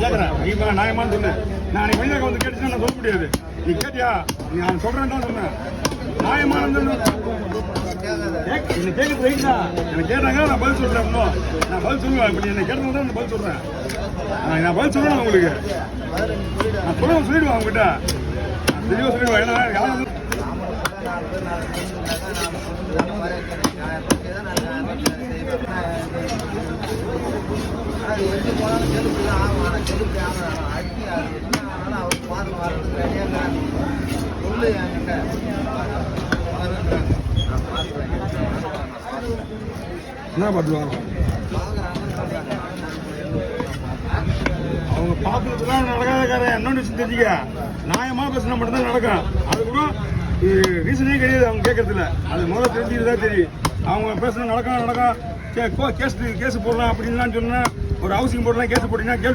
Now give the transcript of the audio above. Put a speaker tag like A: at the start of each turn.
A: கேட்குறேன். நீ நியாயமானு சொல்லு. நான் நீ மனிதர்கள் வந்து கேட்டுச்சுன்னா நான் சொல்ல முடியாது. நீ கேட்டியா? நீ நான் சொல்கிறேன் தான் சொன்னேன். நியாயமானது என்ன கேட்குறது ரைட்டா? எனக்கு கேட்டாங்க, நான் பதில் சொல்கிறேன். இன்னும் நான் பதில் சொல்லுவேன். இப்படி என்னை கேட்டது தான் நான் பதில் சொல்கிறேன். நான் பதில் சொல்லணும் உங்களுக்கு. நான் சொல்லிடுவேன் அவங்ககிட்ட. தெளிவாக சொல்லிடுவேன். ஏன்னா யாரும் என்ன பார்த்துவாங்க அவங்க பார்த்துலாம் நடக்காத. இன்னொன்று விஷயம் தெரிஞ்சுக்க, நியாயமாக பேசினா மட்டும்தான் நடக்கும். அது கூட ரீசனே கிடையாது அவங்க கேட்கறதுல. அது முதல்ல தெரிஞ்சுக்கிட்டு தான் தெரியும். அவங்க பேசுனா நடக்கும். கேஸ் போடலாம் அப்படின்லாம் சொன்னா, ஒரு ஹவுசிங் போடலாம் கேஸ் போட்டீங்கன்னா